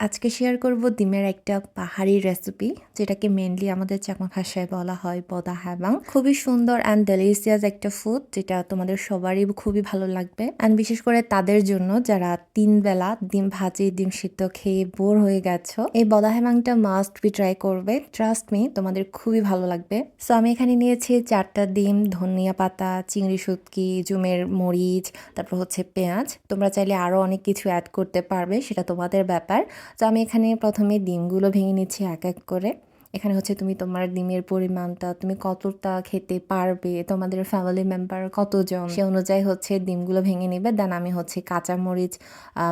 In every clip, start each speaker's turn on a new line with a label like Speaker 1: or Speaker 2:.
Speaker 1: আজকে শেয়ার করব ডিমের একটা পাহাড়ি রেসিপি, যেটাকে মেনলি আমাদের চাকমা ভাষায় বলা হয় বদা হ্যাবাং। খুবই সুন্দর অ্যান্ড ডেলিশিয়াস একটা ফুড, যেটা তোমাদের সবারই খুবই ভালো লাগবে। অ্যান্ড বিশেষ করে তাদের জন্য যারা 3 বেলা ডিম ভাজি ডিম সিদ্ধ খেয়ে বোর হয়ে গেছো, এই বদা হ্যাবাংটা মাস্ট বি ট্রাই করবে। ট্রাস্ট মি, তোমাদের খুবই ভালো লাগবে। সো আমি এখানে নিয়েছি 4টা ডিম, ধনিয়া পাতা, চিংড়ি শুটকি, জুমের মরিচ, তারপর হচ্ছে পেঁয়াজ। তোমরা চাইলে আরো অনেক কিছু অ্যাড করতে পারবে, সেটা তোমাদের ব্যাপার। তো আমি এখানে প্রথমে ডিমগুলো ভেঙে নিচ্ছি এক এক করে। এখানে হচ্ছে তুমি তোমার ডিমের পরিমাণটা, তুমি কতটা খেতে পারবে, তোমাদের ফ্যামিলি মেম্বার কতজন, সে অনুযায়ী হচ্ছে ডিমগুলো ভেঙে নেবে। দেন আমি হচ্ছে কাঁচামরিচ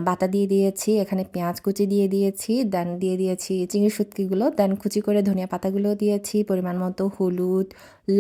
Speaker 1: বাটা দিয়ে দিয়েছি, এখানে পেঁয়াজ কুচি দিয়ে দিয়েছি, দেন দিয়ে দিয়েছি চিংড়ি শুটকিগুলো, দেন কুচি করে ধনিয়া পাতাগুলো দিয়েছি, পরিমাণ মতো হলুদ,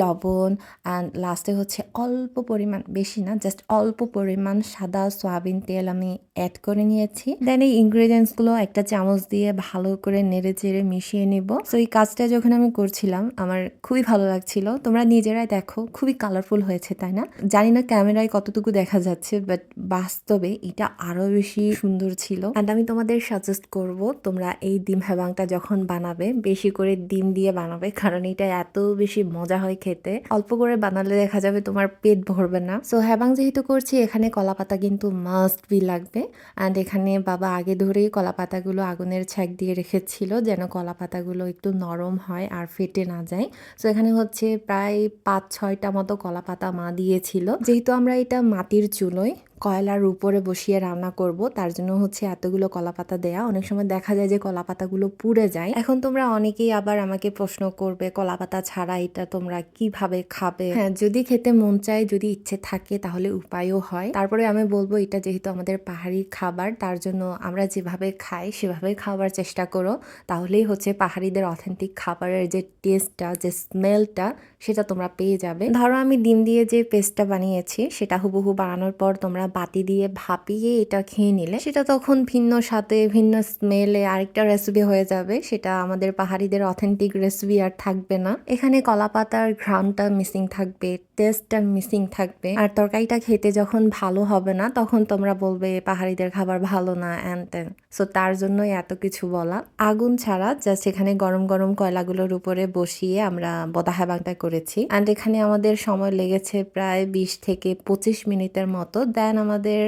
Speaker 1: লবণ, অ্যান্ড লাস্টে হচ্ছে অল্প পরিমাণ, বেশি না, জাস্ট অল্প পরিমাণ সাদা সয়াবিন তেল আমি অ্যাড করে নিয়েছি। দেন এই ইনগ্রেডিয়েন্টসগুলো একটা চামচ দিয়ে ভালো করে নেড়ে চেড়ে মিশিয়ে নিব। সো এই কাজটা যখন আমি করছিলাম আমার খুবই ভালো লাগছিল। তোমরা নিজেরাই দেখো, খুবই কালারফুল হয়েছে, তাই না? জানি না ক্যামেরায় কতটুকু দেখা যাচ্ছে, বাট বাস্তবে এটা আরো বেশি সুন্দর ছিল। অ্যান্ড আমি তোমাদের সাজেস্ট করব, তোমরা এই ডিম হ্যাবাংটা যখন বানাবে বেশি করে ডিম দিয়ে বানাবে, কারণ এটা এত বেশি মজা হয় খেতে। অল্প করে বানালে দেখা যাবে তোমার পেট ভরবে না। সো হ্যাবাং যেহেতু করছি, এখানে কলা পাতা কিন্তু মাস্ট বি লাগবে। অ্যান্ড এখানে বাবা আগে ধরেই কলা পাতাগুলো আগুনের ছ্যাঁক দিয়ে রেখেছিল, যেন কলা পাতাগুলো একটু নরম হয় আর ফেটে না যায়। সো এখানে হচ্ছে প্রায় 5-6টা মতো কলা পাতা মা দিয়েছিল। যেহেতু আমরা এটা মাটির চুলোয় কয়লার উপরে বসিয়ে রান্না করব, তার জন্য হচ্ছে এতগুলো কলাপাতা দেয়া। অনেক সময় দেখা যায় যে কলাপাতাগুলো পুড়ে যায়। এখন তোমরা অনেকেই আবার আমাকে প্রশ্ন করবে, কলাপাতা ছাড়া এটা তোমরা কিভাবে খাবে? হ্যাঁ, যদি খেতে মন চায়, যদি ইচ্ছে থাকে, তাহলে উপায়ও হয়। তারপরে আমি বলবো, এটা যেহেতু আমাদের পাহাড়ি খাবার, তার জন্য আমরা যেভাবে খাই সেভাবে খাওয়ার চেষ্টা করো, তাহলেই হচ্ছে পাহাড়িদের অথেন্টিক খাবারের যে টেস্টটা, যে স্মেলটা, সেটা তোমরা পেয়ে যাবে। ধরো আমি ডিম দিয়ে যে পেস্টটা বানিয়েছি, সেটা হুবহু বানানোর পর তোমরা বাটি দিয়ে ভাপিয়ে এটা খেয়ে নিলে, সেটা তখন ভিন্ন স্বাদে, ভিন্ন স্মেলে আরেকটা রেসিপি হয়ে যাবে। সেটা আমাদের পাহাড়িদের অথেন্টিক রেসিপি আর থাকবে না। এখানে কলা পাতার ঘ্রাণটা মিসিং থাকবে, টেস্টটা মিসিং থাকবে। আর তরকারিটা খেতে যখন ভালো হবে না, তখন তোমরা বলবে পাহাড়িদের খাবার ভালো না, অ্যান্ড তেন। সো তার জন্যই এত কিছু বলা। আগুন ছাড়া জাস্ট এখানে গরম গরম কয়লাগুলোর উপরে বসিয়ে আমরা বদা হ্যাবাংটা করেছি। অ্যান্ড এখানে আমাদের সময় লেগেছে প্রায় 20 থেকে 25 মিনিটের মতো। দেন আমাদের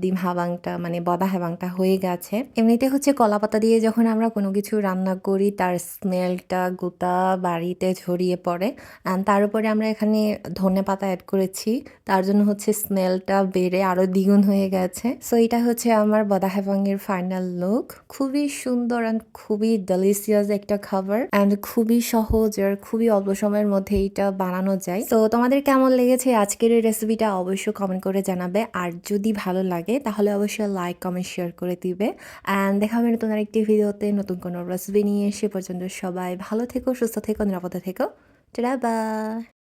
Speaker 1: ডিম হ্যাবাংটা, মানে বদা হ্যাবাংটা হয়ে গেছে। এমনিতে হচ্ছে কলাপাতা দিয়ে যখন আমরা কোনো কিছু রান্না করি, তার স্মেলটা গোটা বাড়িতে ছড়িয়ে পড়ে। অ্যান্ড তার উপরে আমরা এখানে ধনেপাতা অ্যাড করেছি, তার জন্য হচ্ছে স্মেলটা বেড়ে আরো দ্বিগুণ হয়ে গেছে। সো এটা হচ্ছে আমার বদা হ্যাবাংয়ের ফাইনাল লুক। খুবই সুন্দর অ্যান্ড খুবই ডেলিশিয়াস একটা খাবার, অ্যান্ড খুবই সহজ আর খুবই অল্প সময়ের মধ্যে এটা বানানো যায়। তো তোমাদের কেমন লেগেছে আজকের এই রেসিপিটা অবশ্যই কমেন্ট করে জানাবে। আর যদি ভালো লাগে তাহলে অবশ্যই লাইক, কমেন্ট, শেয়ার করে দিবে। অ্যান্ড দেখা হবে নতুন আরেকটি ভিডিওতে নতুন কোনো রেসিপি নিয়ে। সে পর্যন্ত সবাই ভালো থেকো, সুস্থ থেকো, নিরাপদে থেকো। Tata, by.